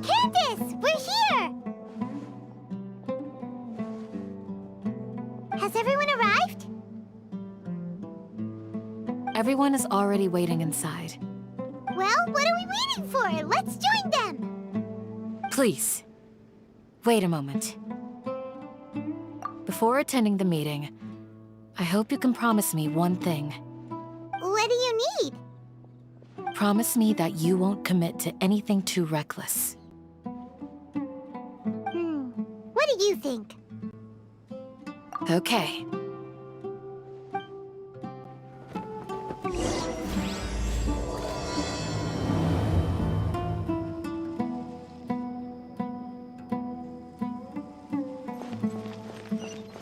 Candace, we're here! Has everyone arrived? Everyone is already waiting inside. Well, what are we waiting for? Let's join them! Please, wait a moment. Before attending the meeting, I hope you can promise me one thing. What do you need? Promise me that you won't commit to anything too reckless. What do you think? Okay.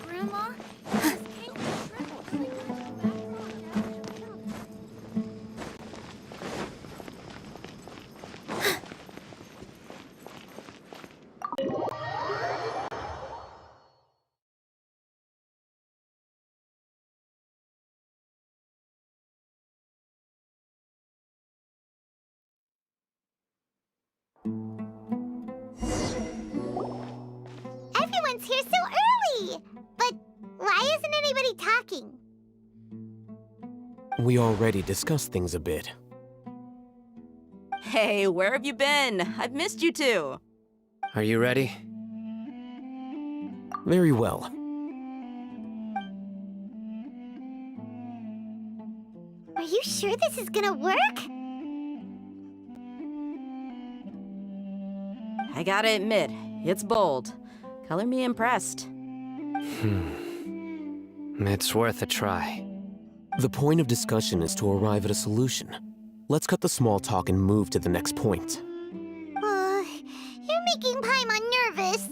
Grandma? Everyone's here so early! But why isn't anybody talking? We already discussed things a bit. Hey, where have you been? I've missed you too. Are you ready? Very well. Are you sure this is gonna work? I gotta admit, it's bold. Color me impressed. It's worth a try. The point of discussion is to arrive at a solution. Let's cut the small talk and move to the next point. You're making Paimon nervous.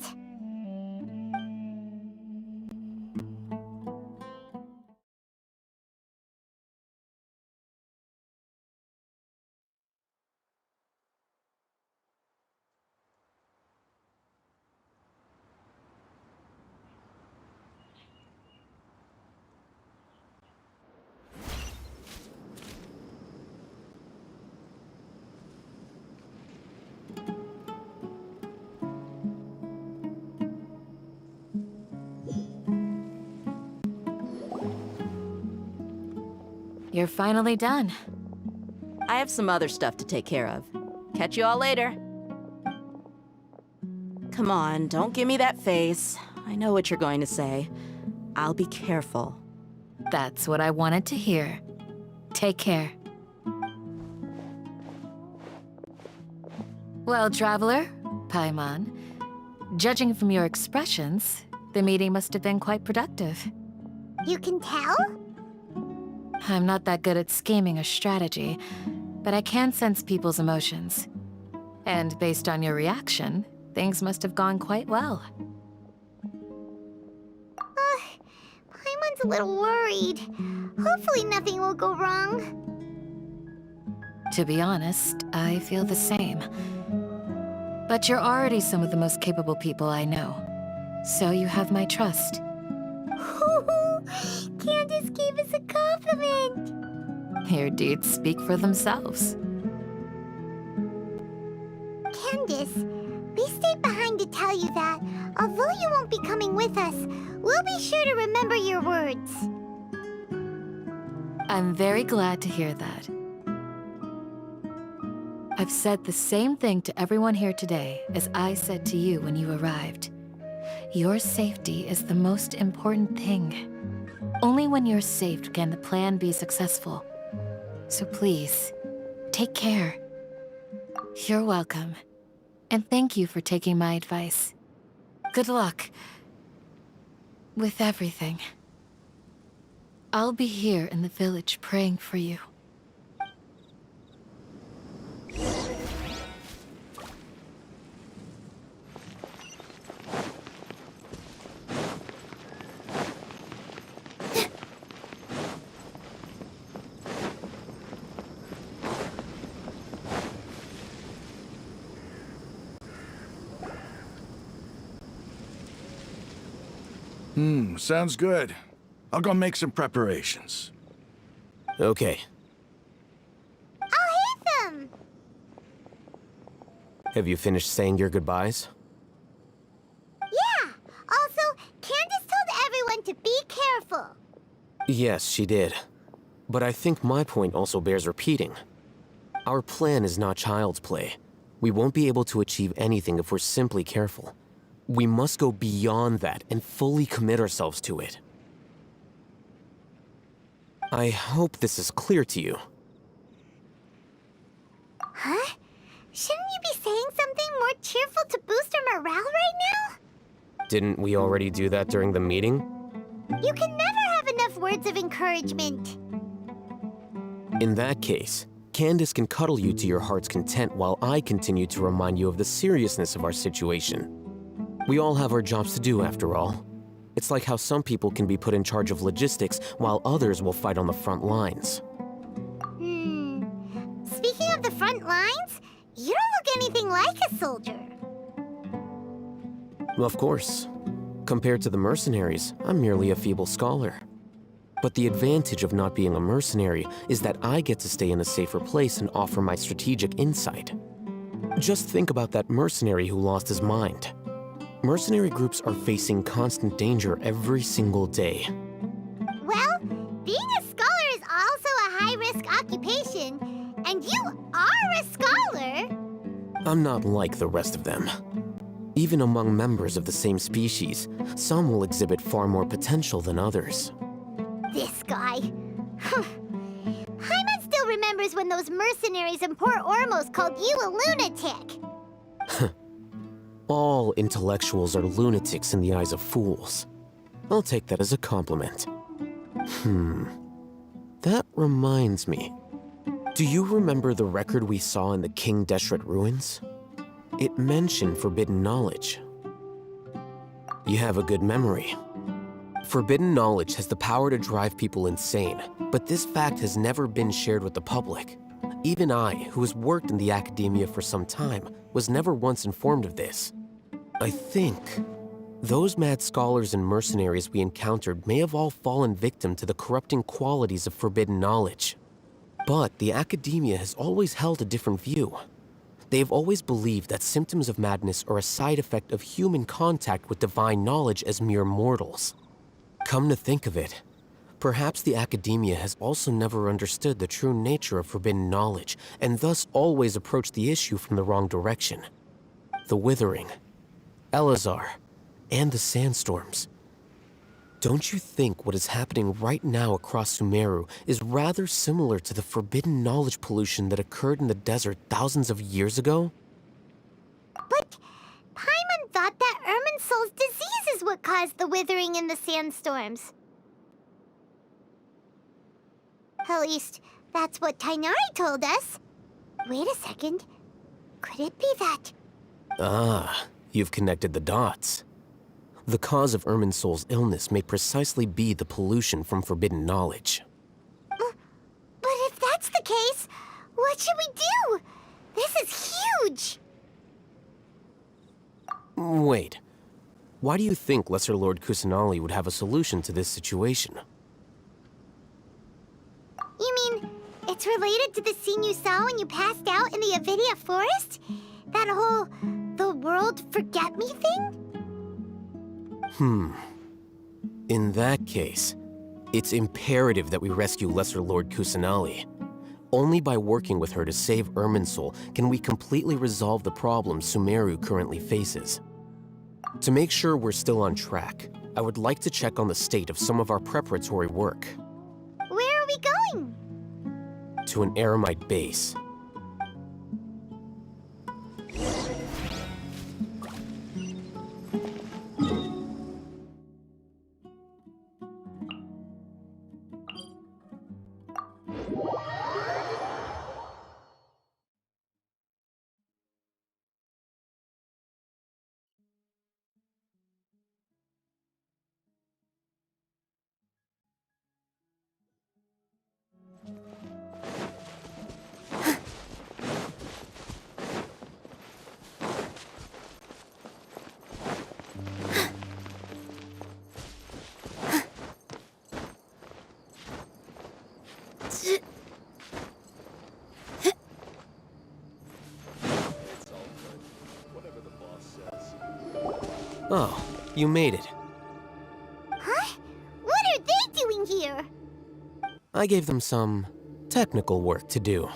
You're finally done. I have some other stuff to take care of. Catch you all later. Come on, don't give me that face. I know what you're going to say. I'll be careful. That's what I wanted to hear. Take care. Well, Traveler, Paimon, judging from your expressions, the meeting must have been quite productive. You can tell? I'm not that good at scheming or strategy, but I can sense people's emotions. And based on your reaction, things must have gone quite well. Paimon's a little worried. Hopefully nothing will go wrong. To be honest, I feel the same. But you're already some of the most capable people I know. So you have my trust. Candace gave us a compliment! Your deeds speak for themselves. Candace, we stayed behind to tell you that, although you won't be coming with us, we'll be sure to remember your words. I'm very glad to hear that. I've said the same thing to everyone here today as I said to you when you arrived. Your safety is the most important thing. Only when you're safe can the plan be successful. So please, take care. You're welcome. And thank you for taking my advice. Good luck with everything. I'll be here in the village praying for you. Sounds good. I'll go make some preparations. Okay. I'll hit them! Have you finished saying your goodbyes? Yeah! Also, Candace told everyone to be careful. Yes, she did. But I think my point also bears repeating. Our plan is not child's play. We won't be able to achieve anything if we're simply careful. We must go beyond that and fully commit ourselves to it. I hope this is clear to you. Huh? Shouldn't you be saying something more cheerful to boost our morale right now? Didn't we already do that during the meeting? You can never have enough words of encouragement. In that case, Candace can cuddle you to your heart's content while I continue to remind you of the seriousness of our situation. We all have our jobs to do, after all. It's like how some people can be put in charge of logistics while others will fight on the front lines. Speaking of the front lines, you don't look anything like a soldier. Of course. Compared to the mercenaries, I'm merely a feeble scholar. But the advantage of not being a mercenary is that I get to stay in a safer place and offer my strategic insight. Just think about that mercenary who lost his mind. Mercenary groups are facing constant danger every single day. Well, being a scholar is also a high-risk occupation, and you are a scholar! I'm not like the rest of them. Even among members of the same species, some will exhibit far more potential than others. This guy. Hyman still remembers when those mercenaries in Port Ormos called you a lunatic. All intellectuals are lunatics in the eyes of fools. I'll take that as a compliment. That reminds me. Do you remember the record we saw in the King Deshret ruins? It mentioned forbidden knowledge. You have a good memory. Forbidden knowledge has the power to drive people insane, but this fact has never been shared with the public. Even I, who has worked in the academia for some time, was never once informed of this. I think those mad scholars and mercenaries we encountered may have all fallen victim to the corrupting qualities of forbidden knowledge. But the academia has always held a different view. They have always believed that symptoms of madness are a side effect of human contact with divine knowledge as mere mortals. Come to think of it, perhaps the academia has also never understood the true nature of forbidden knowledge, and thus always approached the issue from the wrong direction. The Withering, Elazar, and the sandstorms. Don't you think what is happening right now across Sumeru is rather similar to the forbidden knowledge pollution that occurred in the desert thousands of years ago? But Paimon thought that Irminsul's disease is what caused the withering in the sandstorms. At least, that's what Tainari told us. Wait a second. Could it be that... Ah, you've connected the dots. The cause of Irminsul's illness may precisely be the pollution from forbidden knowledge. But if that's the case, what should we do? This is huge! Wait. Why do you think Lesser Lord Kusanali would have a solution to this situation? You mean, it's related to the scene you saw when you passed out in the Avidia forest? That whole, the world forget me thing? In that case, it's imperative that we rescue Lesser Lord Kusanali. Only by working with her to save Irminsul can we completely resolve the problems Sumeru currently faces. To make sure we're still on track, I would like to check on the state of some of our preparatory work. Where are we going? To an Eremite base. Oh, you made it. Huh? What are they doing here? I gave them some technical work to do.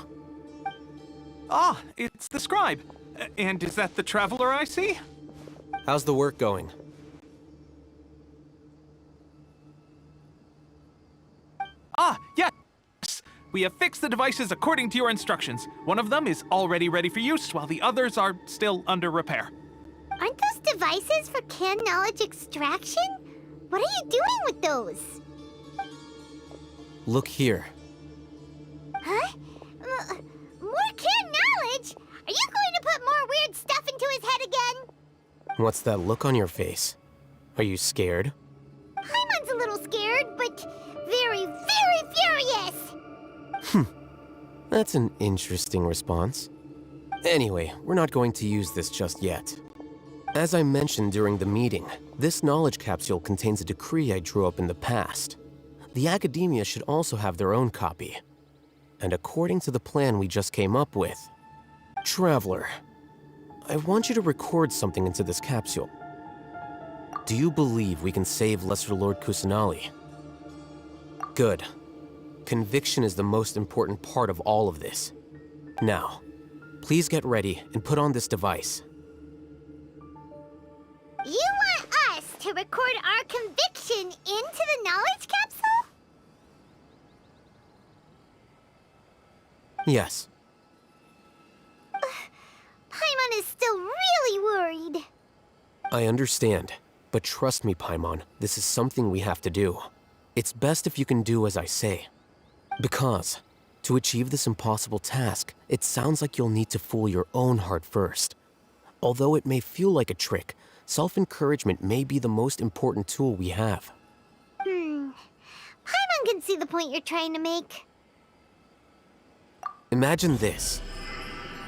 Ah, it's the scribe. And is that the traveler I see? How's the work going? Ah, yes! We have fixed the devices according to your instructions. One of them is already ready for use, while the others are still under repair. Aren't those devices for canned knowledge extraction? What are you doing with those? Look here. Huh? More canned knowledge? Are you going to put more weird stuff into his head again? What's that look on your face? Are you scared? Paimon's a little scared, but very, very furious! That's an interesting response. Anyway, we're not going to use this just yet. As I mentioned during the meeting, this knowledge capsule contains a decree I drew up in the past. The academia should also have their own copy. And according to the plan we just came up with, Traveler, I want you to record something into this capsule. Do you believe we can save Lesser Lord Kusanali? Good. Conviction is the most important part of all of this. Now, please get ready and put on this device. You want us to record our conviction into the knowledge capsule? Yes. Paimon is still really worried. I understand, but trust me, Paimon, this is something we have to do. It's best if you can do as I say. Because, to achieve this impossible task, it sounds like you'll need to fool your own heart first. Although it may feel like a trick, self-encouragement may be the most important tool we have. Paimon can see the point you're trying to make. Imagine this.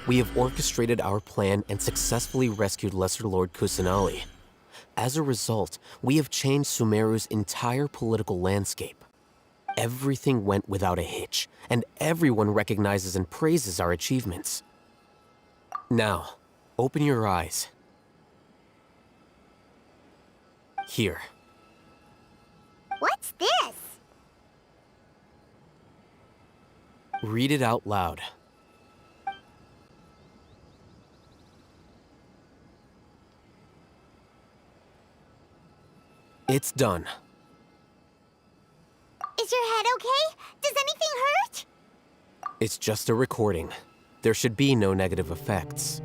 We have orchestrated our plan and successfully rescued Lesser Lord Kusanali. As a result, we have changed Sumeru's entire political landscape. Everything went without a hitch, and everyone recognizes and praises our achievements. Now, open your eyes. Here. What's this? Read it out loud. It's done. Is your head okay? Does anything hurt? It's just a recording. There should be no negative effects.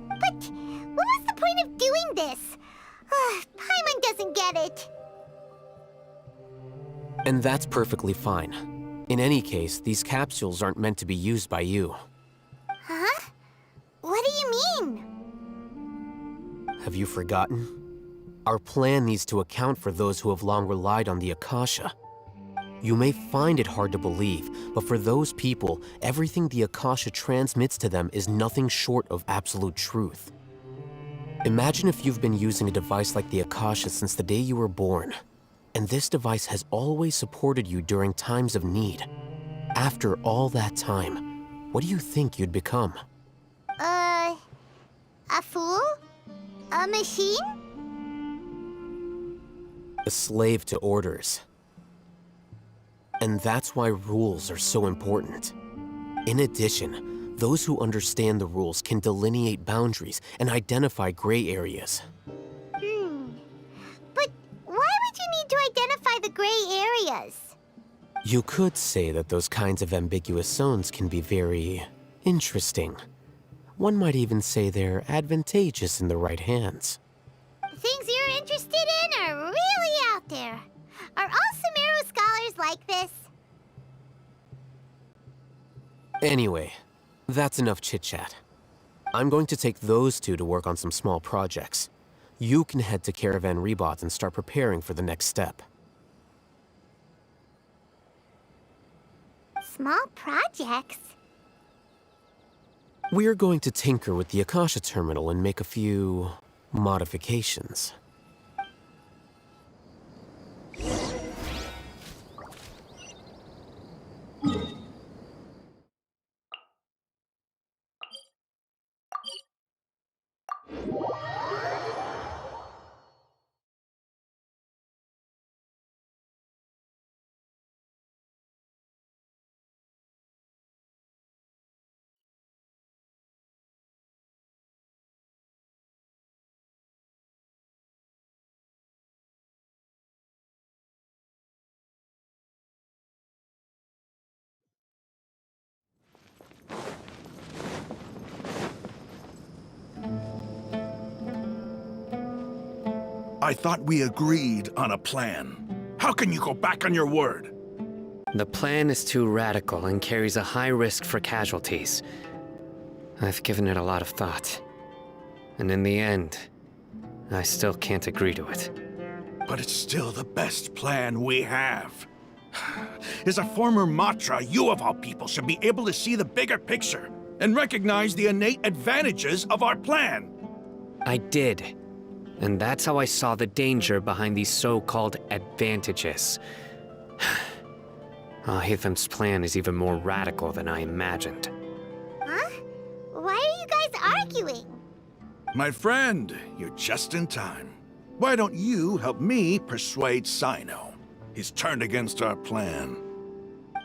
But what was the point of doing this? Paimon doesn't get it. And that's perfectly fine. In any case, these capsules aren't meant to be used by you. Huh? What do you mean? Have you forgotten? Our plan needs to account for those who have long relied on the Akasha. You may find it hard to believe, but for those people, everything the Akasha transmits to them is nothing short of absolute truth. Imagine if you've been using a device like the Akasha since the day you were born, and this device has always supported you during times of need. After all that time, what do you think you'd become? A fool? A machine? A slave to orders. And that's why rules are so important. In addition, those who understand the rules can delineate boundaries and identify gray areas. But why would you need to identify the gray areas? You could say that those kinds of ambiguous zones can be very interesting. One might even say they're advantageous in the right hands. The things you're interested in are really out there. Are all Sumeru scholars like this? Anyway, that's enough chit-chat. I'm going to take those two to work on some small projects. You can head to Caravan Rebot and start preparing for the next step. Small projects? We're going to tinker with the Akasha terminal and make a few modifications. I thought we agreed on a plan. How can you go back on your word? The plan is too radical and carries a high risk for casualties. I've given it a lot of thought. And in the end, I still can't agree to it. But it's still the best plan we have. As a former Matra, you of all people should be able to see the bigger picture and recognize the innate advantages of our plan. I did. And that's how I saw the danger behind these so-called advantages. Alhatham's plan is even more radical than I imagined. Huh? Why are you guys arguing? My friend, you're just in time. Why don't you help me persuade Sino? He's turned against our plan.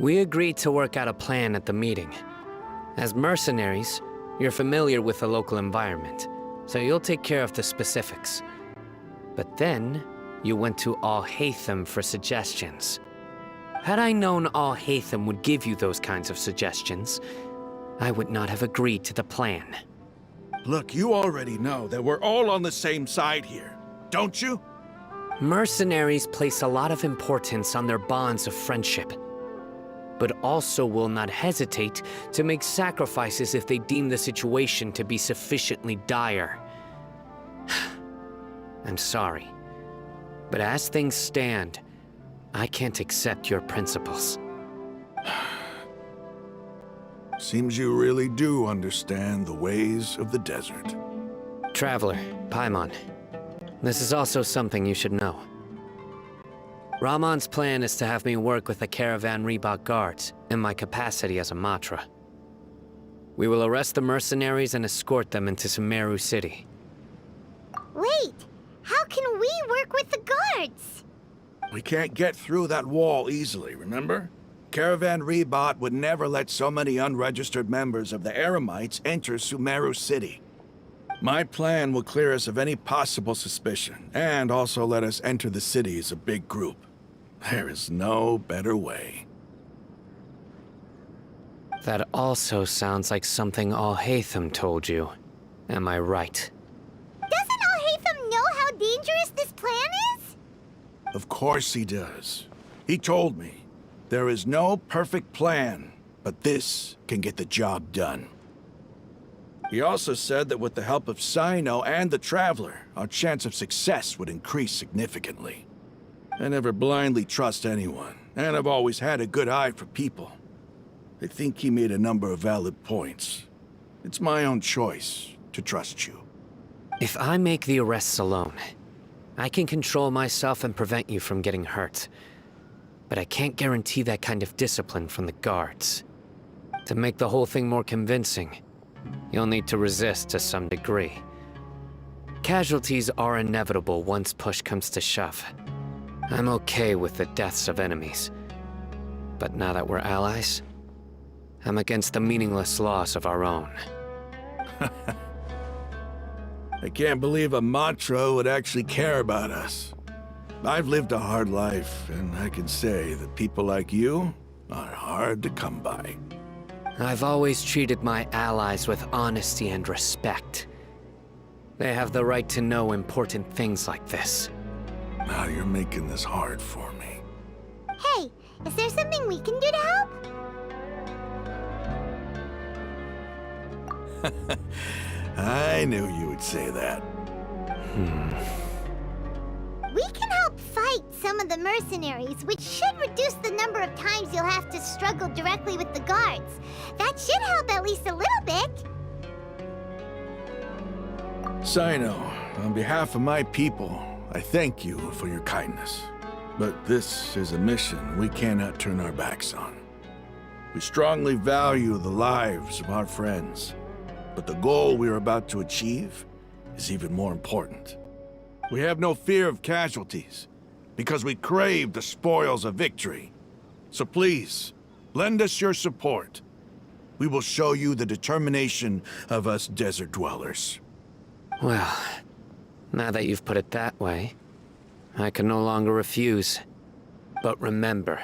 We agreed to work out a plan at the meeting. As mercenaries, you're familiar with the local environment, so you'll take care of the specifics. But then, you went to Alhatham for suggestions. Had I known Alhatham would give you those kinds of suggestions, I would not have agreed to the plan. Look, you already know that we're all on the same side here, don't you? Mercenaries place a lot of importance on their bonds of friendship, but also will not hesitate to make sacrifices if they deem the situation to be sufficiently dire. I'm sorry, but as things stand, I can't accept your principles. Seems you really do understand the ways of the desert. Traveler, Paimon, this is also something you should know. Ramon's plan is to have me work with the Caravan Reebok guards in my capacity as a Matra. We will arrest the mercenaries and escort them into Sumeru City. Wait, how can we work with the guards? We can't get through that wall easily, remember? Caravan Reebok would never let so many unregistered members of the Eremites enter Sumeru City. My plan will clear us of any possible suspicion, and also let us enter the city as a big group. There is no better way. That also sounds like something Alhatham told you. Am I right? Doesn't Alhatham know how dangerous this plan is? Of course he does. He told me. There is no perfect plan, but this can get the job done. He also said that with the help of Sino and the Traveler, our chance of success would increase significantly. I never blindly trust anyone, and I've always had a good eye for people. I think he made a number of valid points. It's my own choice to trust you. If I make the arrests alone, I can control myself and prevent you from getting hurt. But I can't guarantee that kind of discipline from the guards. To make the whole thing more convincing, you'll need to resist to some degree. Casualties are inevitable once push comes to shove. I'm okay with the deaths of enemies. But now that we're allies, I'm against the meaningless loss of our own. I can't believe a Matra would actually care about us. I've lived a hard life, and I can say that people like you are hard to come by. I've always treated my allies with honesty and respect. They have the right to know important things like this. Now you're making this hard for me. Hey, is there something we can do to help? I knew you would say that. We can help fight some of the mercenaries, which should reduce the number of times you'll have to struggle directly with the guards. That should help at least a little bit. Sino, on behalf of my people, I thank you for your kindness. But this is a mission we cannot turn our backs on. We strongly value the lives of our friends, but the goal we are about to achieve is even more important. We have no fear of casualties, because we crave the spoils of victory. So please, lend us your support. We will show you the determination of us desert dwellers. Well, now that you've put it that way, I can no longer refuse. But remember,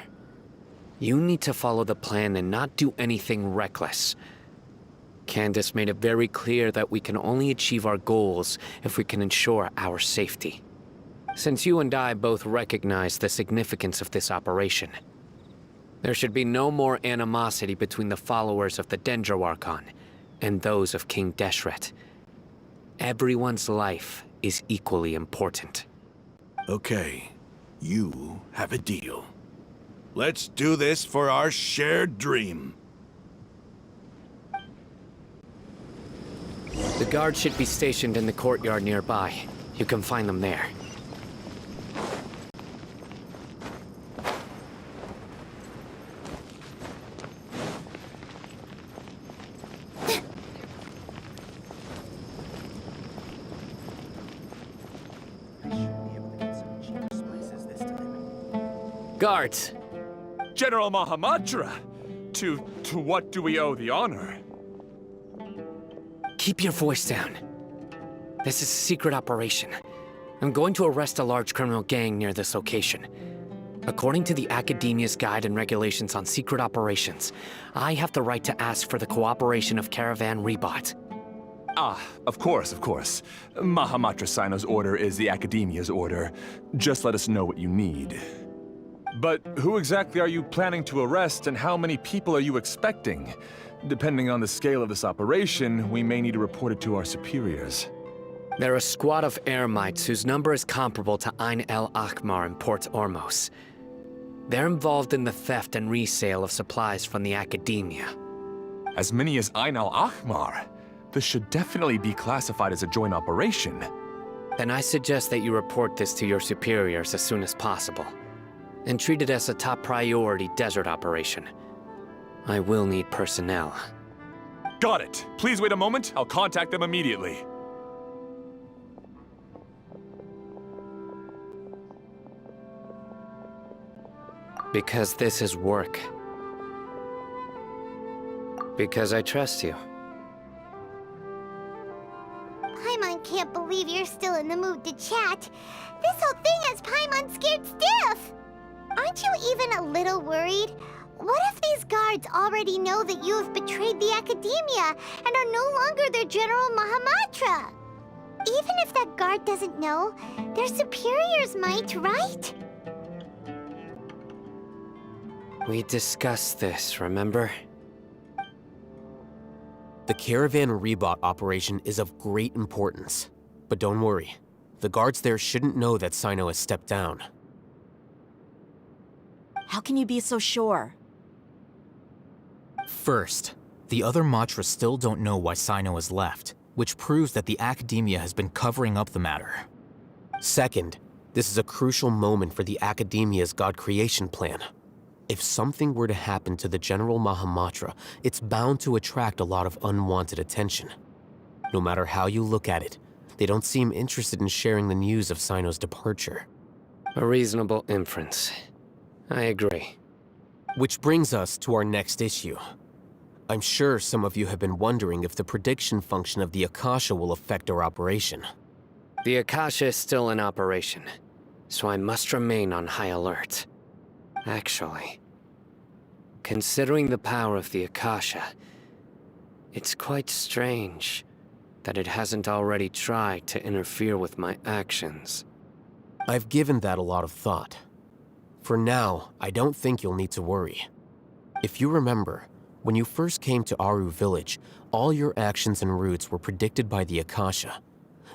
you need to follow the plan and not do anything reckless. Candace made it very clear that we can only achieve our goals if we can ensure our safety. Since you and I both recognize the significance of this operation, there should be no more animosity between the followers of the Dendro Archon and those of King Deshret. Everyone's life is equally important. Okay, you have a deal. Let's do this for our shared dream. The guards should be stationed in the courtyard nearby. You can find them there. Guards! General Mahamatra! To what do we owe the honor? Keep your voice down. This is a secret operation. I'm going to arrest a large criminal gang near this location. According to the Academia's Guide and Regulations on Secret Operations, I have the right to ask for the cooperation of Caravan Rebot. Ah, of course, of course. Mahamatra Sino's order is the Academia's order. Just let us know what you need. But who exactly are you planning to arrest, and how many people are you expecting? Depending on the scale of this operation, we may need to report it to our superiors. They're a squad of Eremites whose number is comparable to Ain el Akhmar in Port Ormos. They're involved in the theft and resale of supplies from the Academia. As many as Ain al Akhmar? This should definitely be classified as a joint operation. Then I suggest that you report this to your superiors as soon as possible, and treat it as a top priority desert operation. I will need personnel. Got it. Please wait a moment. I'll contact them immediately. Because this is work. Because I trust you. Paimon can't believe you're still in the mood to chat. This whole thing has Paimon scared stiff. Aren't you even a little worried? What if these guards already know that you have betrayed the Academia and are no longer their General Mahamatra? Even if that guard doesn't know, their superiors might, right? We discussed this, remember? The Caravan Rebot operation is of great importance. But don't worry, the guards there shouldn't know that Sino has stepped down. How can you be so sure? First, the other Matra still don't know why Sino has left, which proves that the Academia has been covering up the matter. Second, this is a crucial moment for the Academia's God creation plan. If something were to happen to the General Mahamatra, it's bound to attract a lot of unwanted attention. No matter how you look at it, they don't seem interested in sharing the news of Sino's departure. A reasonable inference. I agree. Which brings us to our next issue. I'm sure some of you have been wondering if the prediction function of the Akasha will affect our operation. The Akasha is still in operation, so I must remain on high alert. Actually, considering the power of the Akasha, it's quite strange that it hasn't already tried to interfere with my actions. I've given that a lot of thought. For now, I don't think you'll need to worry. If you remember, when you first came to Aru Village, all your actions and routes were predicted by the Akasha.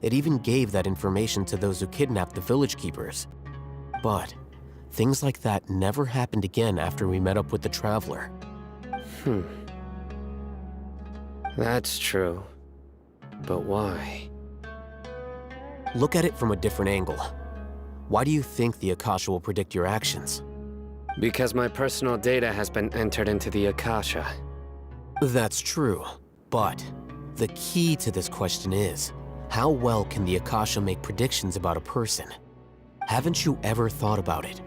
It even gave that information to those who kidnapped the village keepers. But things like that never happened again after we met up with the Traveler. That's true. But why? Look at it from a different angle. Why do you think the Akasha will predict your actions? Because my personal data has been entered into the Akasha. That's true, but the key to this question is, how well can the Akasha make predictions about a person? Haven't you ever thought about it?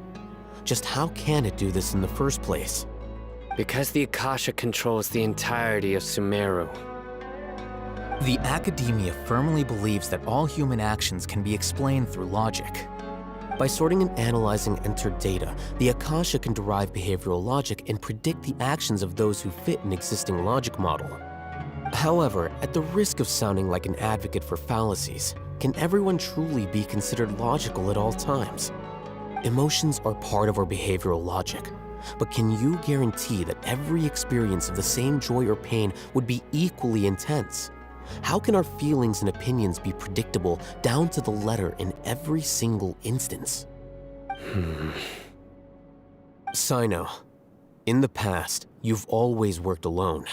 Just how can it do this in the first place? Because the Akasha controls the entirety of Sumeru. The Academia firmly believes that all human actions can be explained through logic. By sorting and analyzing entered data, the Akasha can derive behavioral logic and predict the actions of those who fit an existing logic model. However, at the risk of sounding like an advocate for fallacies, Can everyone truly be considered logical at all times? Emotions are part of our behavioral logic, but can you guarantee that every experience of the same joy or pain would be equally intense? How can our feelings and opinions be predictable down to the letter in every single instance? Sino, in the past, you've always worked alone.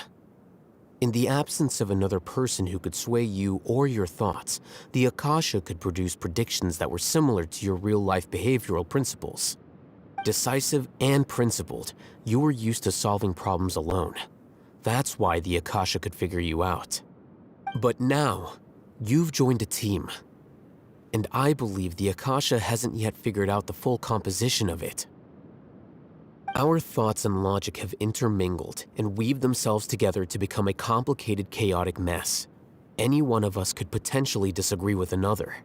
In the absence of another person who could sway you or your thoughts, the Akasha could produce predictions that were similar to your real-life behavioral principles. Decisive and principled, you were used to solving problems alone. That's why the Akasha could figure you out. But now, you've joined a team. And I believe the Akasha hasn't yet figured out the full composition of it. Our thoughts and logic have intermingled and weaved themselves together to become a complicated, chaotic mess. Any one of us could potentially disagree with another.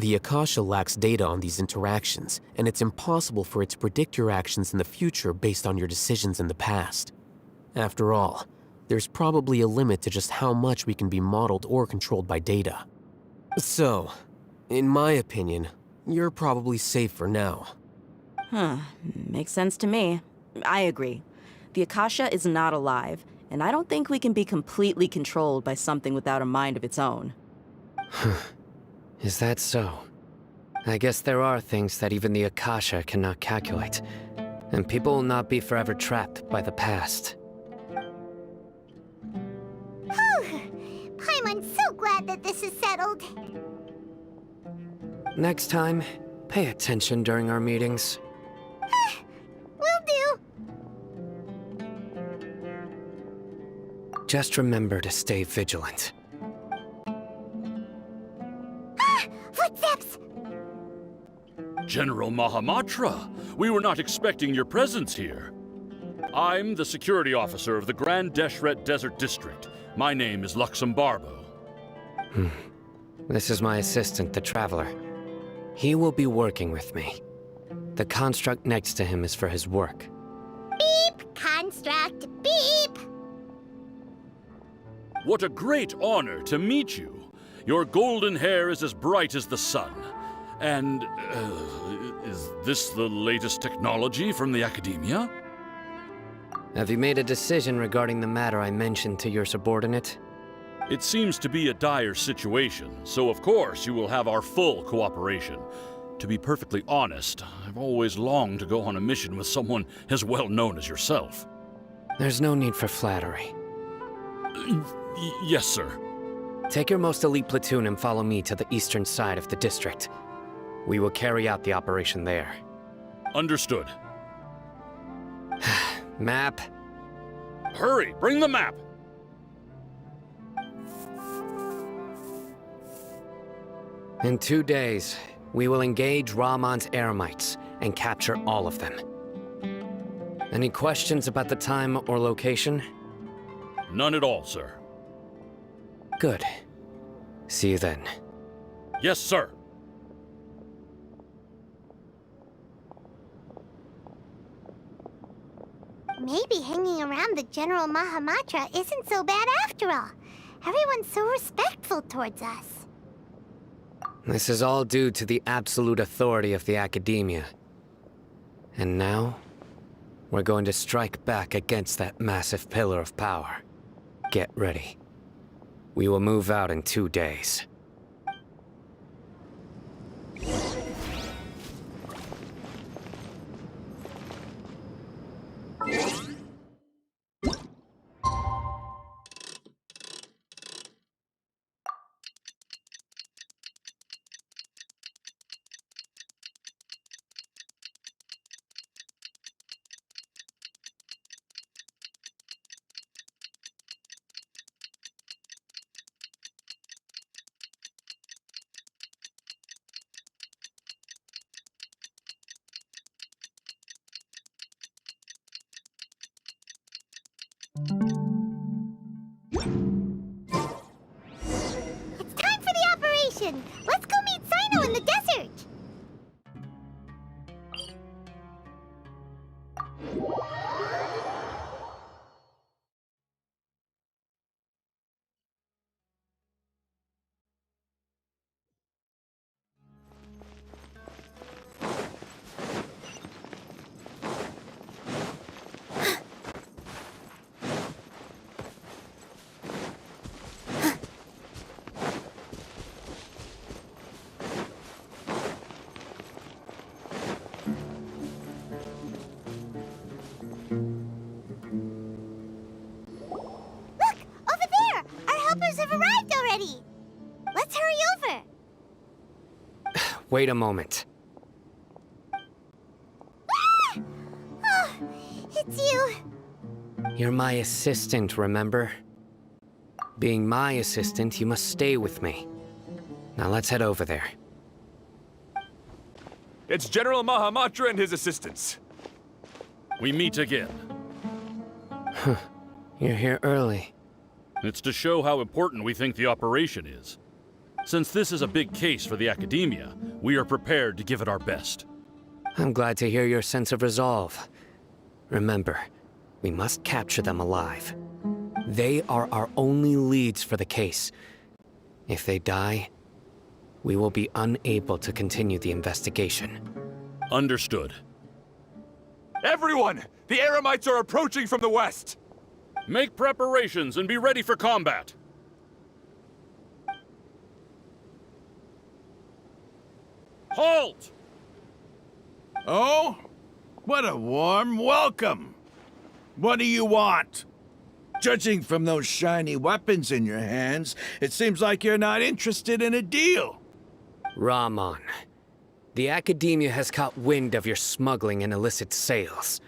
The Akasha lacks data on these interactions, and it's impossible for it to predict your actions in the future based on your decisions in the past. After all, there's probably a limit to just how much we can be modeled or controlled by data. So, in my opinion, you're probably safe for now. Makes sense to me. I agree. The Akasha is not alive, and I don't think we can be completely controlled by something without a mind of its own. Is that so? I guess there are things that even the Akasha cannot calculate, and people will not be forever trapped by the past. Paimon's so glad that this is settled. Next time, pay attention during our meetings. Will do. Just remember to stay vigilant. Footsteps! General Mahamatra, we were not expecting your presence here. I'm the security officer of the Grand Deshret Desert District. My name is Luxembarbo. This is my assistant, the Traveler. He will be working with me. The construct next to him is for his work. Beep! Construct, beep! What a great honor to meet you. Your golden hair is as bright as the sun. And, is this the latest technology from the Academia? Have you made a decision regarding the matter I mentioned to your subordinate? It seems to be a dire situation, so of course you will have our full cooperation. To be perfectly honest, I've always longed to go on a mission with someone as well known as yourself. There's no need for flattery. Yes, sir. Take your most elite platoon and follow me to the eastern side of the district. We will carry out the operation there. Understood. Map. Hurry, bring the map! In 2 days, we will engage Rahman's Eremites and capture all of them. Any questions about the time or location? None at all, sir. Good. See you then. Yes, sir. Maybe hanging around the General Mahamatra isn't so bad after all. Everyone's so respectful towards us. This is all due to the absolute authority of the Academia. And now, we're going to strike back against that massive pillar of power. Get ready. We will move out in 2 days. It's time for the operation! Let's go meet Sino in the desert! Wait a moment. Oh, it's you. You're my assistant, remember? Being my assistant, you must stay with me. Now let's head over there. It's General Mahamatra and his assistants. We meet again. You're here early. It's to show how important we think the operation is. Since this is a big case for the Academia, we are prepared to give it our best. I'm glad to hear your sense of resolve. Remember, we must capture them alive. They are our only leads for the case. If they die, we will be unable to continue the investigation. Understood. Everyone! The Eremites are approaching from the west! Make preparations and be ready for combat. Halt! Oh? What a warm welcome! What do you want? Judging from those shiny weapons in your hands, it seems like you're not interested in a deal. Rahman, the Academia has caught wind of your smuggling and illicit sales.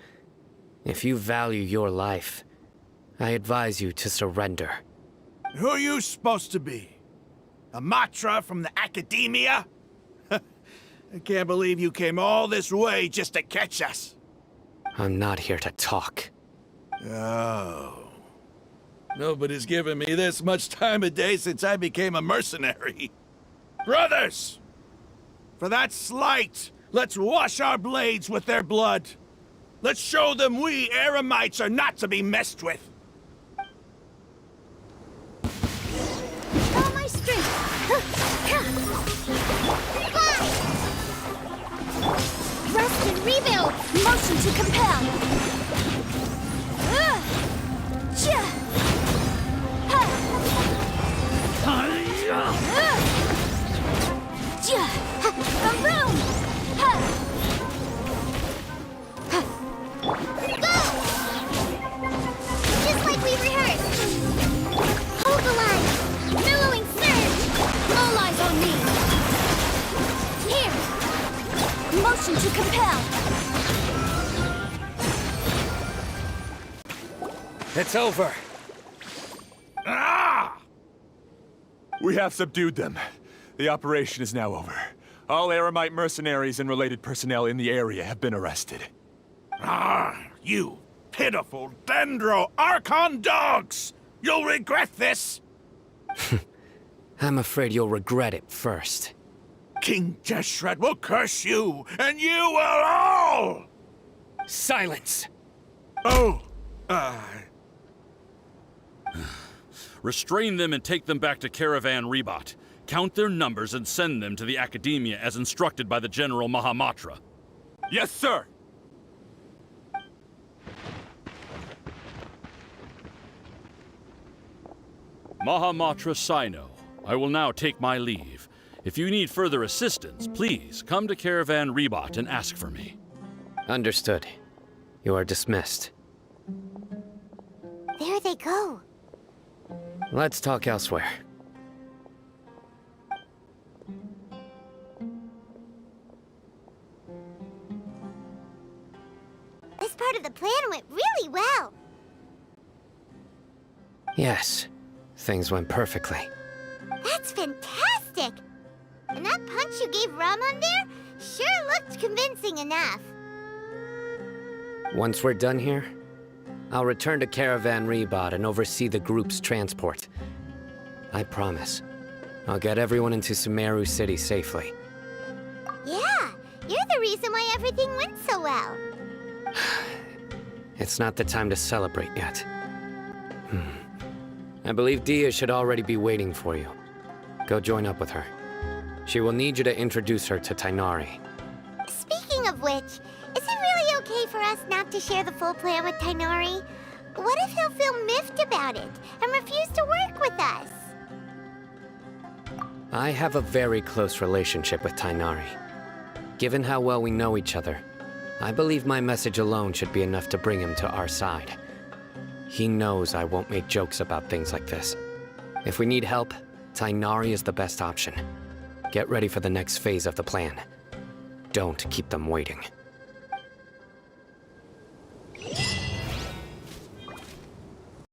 If you value your life, I advise you to surrender. Who are you supposed to be? A Matra from the Academia? I can't believe you came all this way just to catch us. I'm not here to talk. Oh. Nobody's given me this much time of day since I became a mercenary. Brothers! For that slight, let's wash our blades with their blood. Let's show them we Eremites are not to be messed with. All my strength. Rest and rebuild. Motion to compel. Boom! Go! Just like we rehearsed. Hold the line. Billowing surge. All eyes on me. Here. Motion to compel. It's over. Ah! We have subdued them. The operation is now over. All Eremite mercenaries and related personnel in the area have been arrested. Ah, you pitiful Dendro Archon dogs! You'll regret this! I'm afraid you'll regret it first. King Deshret will curse you, and you will all! Silence! Oh, Restrain them and take them back to Caravan Rebot. Count their numbers and send them to the Academia as instructed by the General Mahamatra. Yes, sir! Mahamatra Sino, I will now take my leave. If you need further assistance, please come to Caravan Rebot and ask for me. Understood. You are dismissed. There they go. Let's talk elsewhere. This part of the plan went really well. Yes, things went perfectly. That's fantastic! And that punch you gave Rahman there sure looked convincing enough. Once we're done here, I'll return to Caravan Rebot and oversee the group's transport. I promise. I'll get everyone into Sumeru City safely. Yeah, you're the reason why everything went so well. It's not the time to celebrate yet. I believe Dia should already be waiting for you. Go join up with her. She will need you to introduce her to Tainari. Speaking of which, is it really okay for us not to share the full plan with Tainari? What if he'll feel miffed about it and refuse to work with us? I have a very close relationship with Tainari. Given how well we know each other, I believe my message alone should be enough to bring him to our side. He knows I won't make jokes about things like this. If we need help, Tainari is the best option. Get ready for the next phase of the plan. Don't keep them waiting.